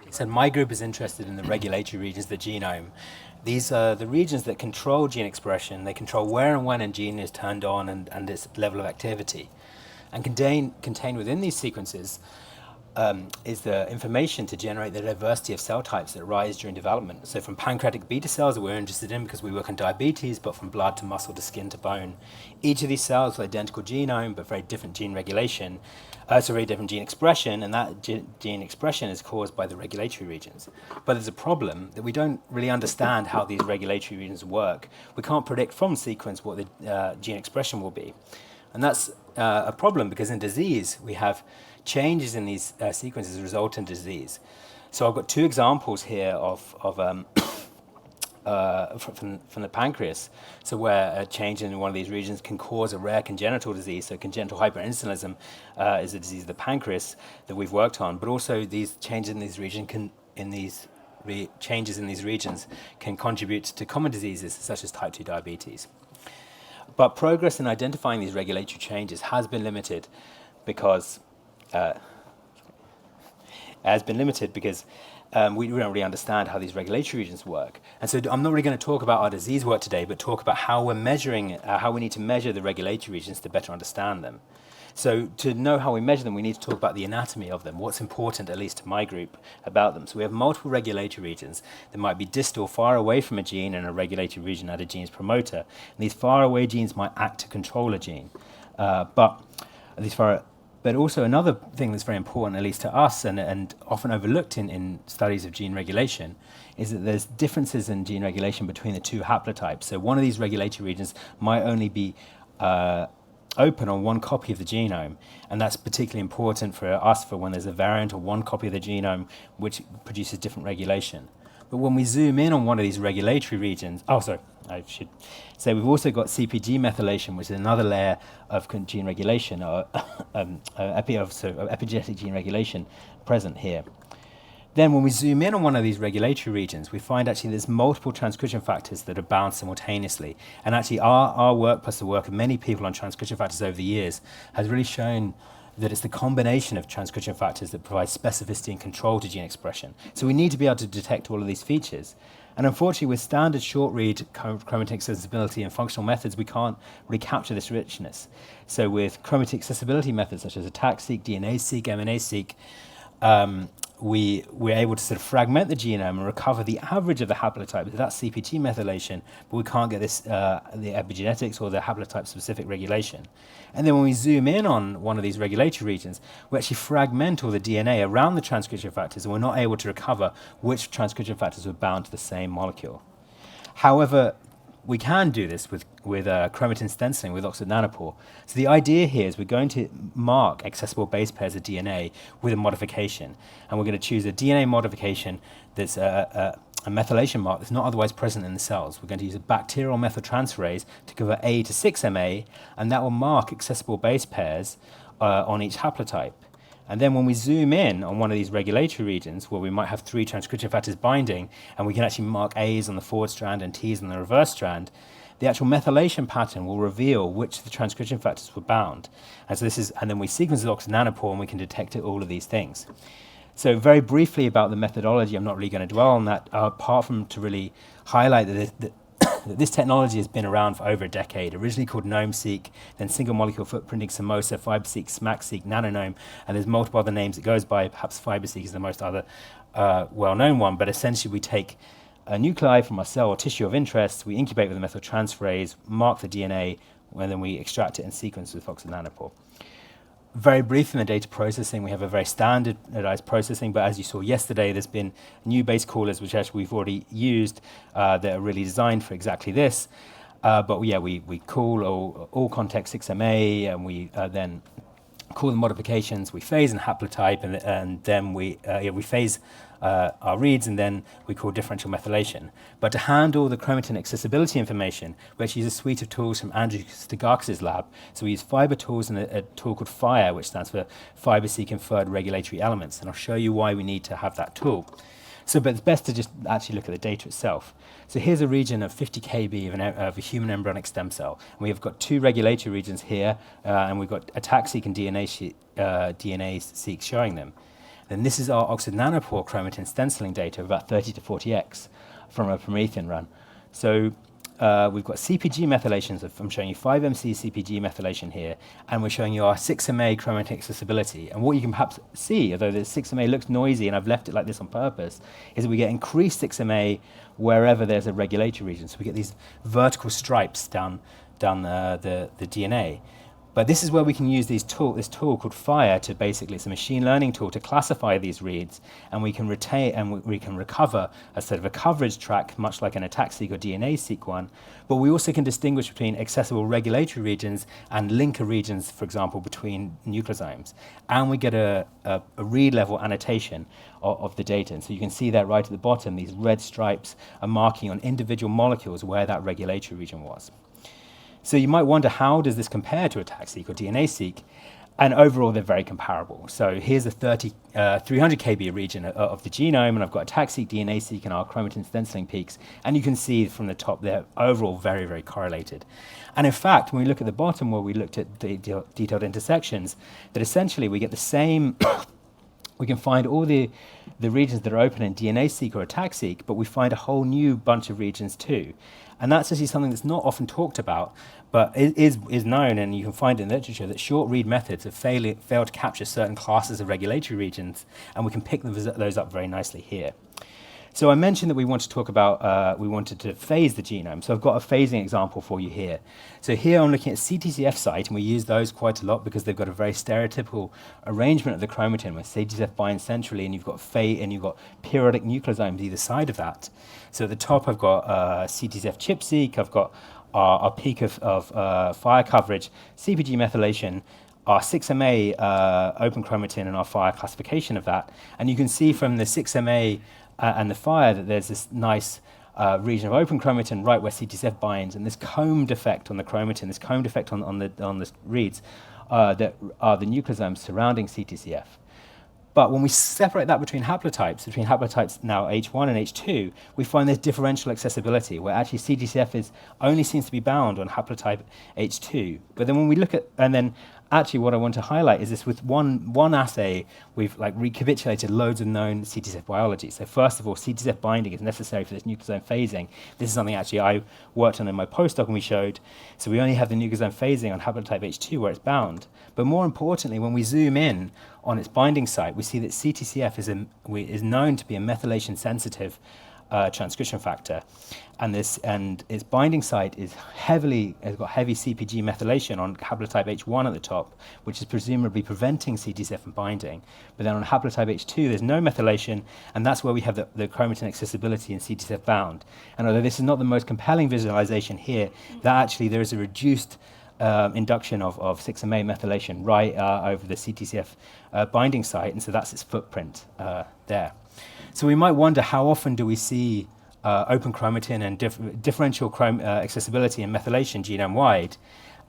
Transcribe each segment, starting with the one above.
So my group is interested in the regulatory regions of the genome. These are the regions that control gene expression. They control where and when a gene is turned on and its level of activity. And contained within these sequences is the information to generate the diversity of cell types that arise during development. So from pancreatic beta cells that we're interested in because we work on diabetes, but from blood to muscle to skin to bone. Each of these cells with identical genome, but very different gene regulation, very different gene expression, and that gene expression is caused by the regulatory regions. But there's a problem that we don't really understand how these regulatory regions work. We can't predict from sequence what the gene expression will be. And that's a problem because in disease, we have changes in these sequences result in disease. So I've got two examples here of from the pancreas, so where a change in one of these regions can cause a rare congenital disease. So congenital hyperinsulinism is a disease of the pancreas that we've worked on, but also these changes in these regions can contribute to common diseases such as type 2 diabetes. But progress in identifying these regulatory changes has been limited because we don't really understand how these regulatory regions work. And so I'm not really going to talk about our disease work today, but talk about how we're measuring, how we need to measure the regulatory regions to better understand them. So to know how we measure them, we need to talk about the anatomy of them, what's important, at least to my group, about them. So we have multiple regulatory regions that might be distal, far away from a gene, and a regulatory region at a gene's promoter. And these far away genes might act to control a gene. But also another thing that's very important, at least to us, and often overlooked in studies of gene regulation, is that there's differences in gene regulation between the two haplotypes. So one of these regulatory regions might only be open on one copy of the genome, and that's particularly important for us for when there's a variant or one copy of the genome which produces different regulation. But when we zoom in on one of these regulatory regions, I should say we've also got CpG methylation, which is another layer of gene regulation, or epigenetic gene regulation present here. Then when we zoom in on one of these regulatory regions, we find actually there's multiple transcription factors that are bound simultaneously. And actually our work, plus the work of many people on transcription factors over the years, has really shown that it's the combination of transcription factors that provide specificity and control to gene expression. So we need to be able to detect all of these features. And unfortunately, with standard short-read chromatin accessibility and functional methods, we can't really capture this richness. So with chromatin accessibility methods such as ATAC-seq, DNA-seq, MNA-seq, we're able to sort of fragment the genome and recover the average of the haplotype. That's CpG methylation, but we can't get this, the epigenetics or the haplotype-specific regulation. And then when we zoom in on one of these regulatory regions, we actually fragment all the DNA around the transcription factors, and we're not able to recover which transcription factors were bound to the same molecule. However, we can do this with chromatin stenciling with Oxford Nanopore. So the idea here is we're going to mark accessible base pairs of DNA with a modification. And we're going to choose a DNA modification that's a methylation mark that's not otherwise present in the cells. We're going to use a bacterial methyltransferase to convert A to 6-MA, and that will mark accessible base pairs on each haplotype. And then when we zoom in on one of these regulatory regions where we might have 3 transcription factors binding, and we can actually mark A's on the forward strand and T's on the reverse strand, the actual methylation pattern will reveal which of the transcription factors were bound. And then we sequence the Oxford Nanopore and we can detect all of these things. So very briefly about the methodology, I'm not really going to dwell on that, apart from to really highlight that this technology has been around for over a decade, originally called GNOME-seq, then single molecule footprinting, Samosa, Fiber-seq, SMAC-seq, Nanonome, and there's multiple other names it goes by. Perhaps Fiber-seq is the most other well-known one, but essentially we take a nuclei from our cell or tissue of interest, we incubate with a methyltransferase, mark the DNA, and then we extract it and sequence with Oxford Nanopore. Very brief in the data processing, we have a very standardized processing, but as you saw yesterday, there's been new base callers which actually we've already used that are really designed for exactly this. But yeah, we call all context 6MA, and we then call the modifications, we phase in haplotype, and then we phase our reads, and then we call differential methylation. But to handle the chromatin accessibility information, we actually use a suite of tools from Andrew Stigakis' lab. So we use fiber tools and a tool called FIRE, which stands for Fiber-seq Inferred Regulatory Elements. And I'll show you why we need to have that tool. But it's best to just actually look at the data itself. So here's a region of 50 kb of a human embryonic stem cell. And we have got 2 regulatory regions here, and we've got ATAC-seq and DNA-seq showing them. then this is our Oxford Nanopore chromatin stenciling data of about 30 to 40x from a Promethean run. So we've got CpG methylations. I'm showing you 5MC CpG methylation here, and we're showing you our 6MA chromatin accessibility. And what you can perhaps see, although the 6MA looks noisy, and I've left it like this on purpose, is that we get increased 6MA wherever there's a regulatory region. So we get these vertical stripes down the DNA. But this is where we can use this tool called FIRE to basically, it's a machine learning tool to classify these reads, and we can retain and we can recover a sort of a coverage track, much like an ATAC-seq or DNA-seq one. But we also can distinguish between accessible regulatory regions and linker regions, for example, between nucleosomes. And we get a read level annotation of the data. And so you can see that right at the bottom, these red stripes are marking on individual molecules where that regulatory region was. So you might wonder, how does this compare to ATAC-seq or DNA-seq? And overall, they're very comparable. So here's a 300 kb region of the genome, and I've got ATAC-seq, DNA-seq, and our chromatin stenciling peaks. And you can see from the top, they're overall very, very correlated. And in fact, when we look at the bottom, where we looked at the detailed intersections, that essentially we get the same. We can find all the regions that are open in DNA-seq or ATAC-seq, but we find a whole new bunch of regions too. And that's actually something that's not often talked about, but is known, and you can find in the literature, that short read methods have failed to capture certain classes of regulatory regions, and we can pick those up very nicely here. So I mentioned that we want to talk about, we wanted to phase the genome. So I've got a phasing example for you here. So here I'm looking at CTCF site, and we use those quite a lot because they've got a very stereotypical arrangement of the chromatin, where CTCF binds centrally, and you've got periodic nucleosomes either side of that. So at the top I've got CTCF chip-seq, I've got our peak of fire coverage, CpG methylation, our 6MA open chromatin, and our fire classification of that. And you can see from the 6MA and the fire that there's this nice region of open chromatin right where CTCF binds, and this comb defect on the chromatin, this comb defect on the reads that are the nucleosomes surrounding CTCF. But when we separate that between haplotypes now H1 and H2, we find there's differential accessibility, where actually CTCF only seems to be bound on haplotype H2. But then when we look at, and then actually what I want to highlight is this: with one assay, we've recapitulated loads of known CTCF biology. So first of all, CTCF binding is necessary for this nucleosome phasing. This is something actually I worked on in my postdoc, and we showed. So we only have the nucleosome phasing on haplotype H2 where it's bound. But more importantly, when we zoom in on its binding site, we see that CTCF is known to be a methylation sensitive transcription factor, and its binding site has got heavy CpG methylation on haplotype H1 at the top, which is presumably preventing CTCF from binding. But then on haplotype H2, there's no methylation, and that's where we have the chromatin accessibility and CTCF bound. And although this is not the most compelling visualization here, that actually there is a reduced induction of 6MA methylation right over the CTCF binding site, and so that's its footprint there. So we might wonder, how often do we see open chromatin and differential accessibility and methylation genome-wide?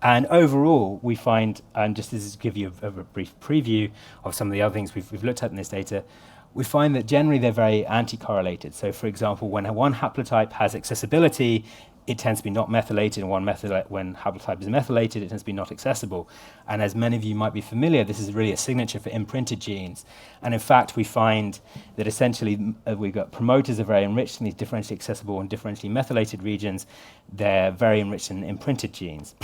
And overall, we find, and just to give you a brief preview of some of the other things we've looked at in this data, we find that generally they're very anti-correlated. So for example, when one haplotype has accessibility, it tends to be not methylated, and when haplotype is methylated, it tends to be not accessible. And as many of you might be familiar, this is really a signature for imprinted genes. And in fact, we find that essentially we've got promoters are very enriched in these differentially accessible and differentially methylated regions. They're very enriched in imprinted genes.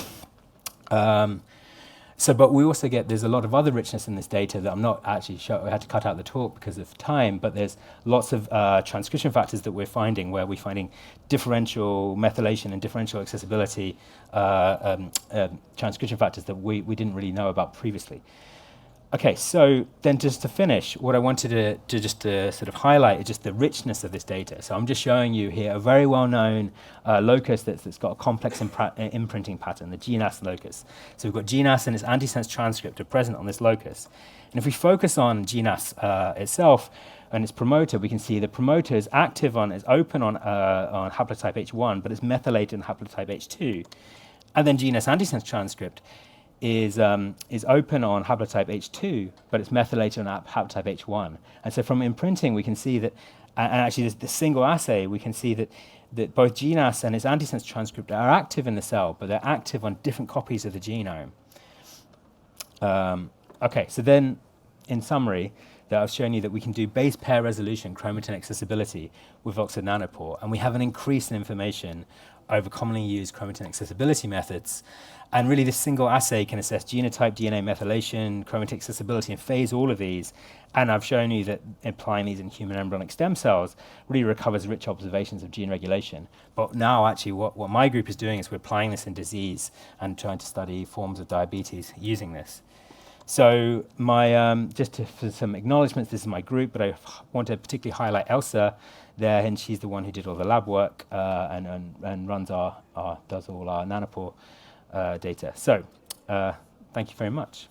But we also get, there's a lot of other richness in this data that I'm not actually showing. I had to cut out the talk because of time, but there's lots of transcription factors that we're finding, where we're finding differential methylation and differential accessibility transcription factors that we didn't really know about previously. Okay, so then just to finish, what I wanted to sort of highlight is just the richness of this data. So I'm just showing you here a very well-known locus that's got a complex imprinting pattern, the GNAS locus. So we've got GNAS and its antisense transcript are present on this locus. And if we focus on GNAS itself and its promoter, we can see the promoter is active is open on haplotype H1, but it's methylated on haplotype H2. And then GNAS antisense transcript is open on haplotype H2, but it's methylated on haplotype H1. And so from imprinting, we can see that, and actually this single assay, we can see that both GNAS and its antisense transcript are active in the cell, but they're active on different copies of the genome. Okay, so then in summary, that I've shown you that we can do base pair resolution chromatin accessibility with Oxford Nanopore, and we have an increase in information over commonly used chromatin accessibility methods. And really, this single assay can assess genotype, DNA methylation, chromatin accessibility, and phase all of these. And I've shown you that applying these in human embryonic stem cells really recovers rich observations of gene regulation. But now, actually, what my group is doing is we're applying this in disease and trying to study forms of diabetes using this. So for some acknowledgements, this is my group, but I want to particularly highlight Elsa there, and she's the one who did all the lab work and runs does all our nanopore data. So thank you very much.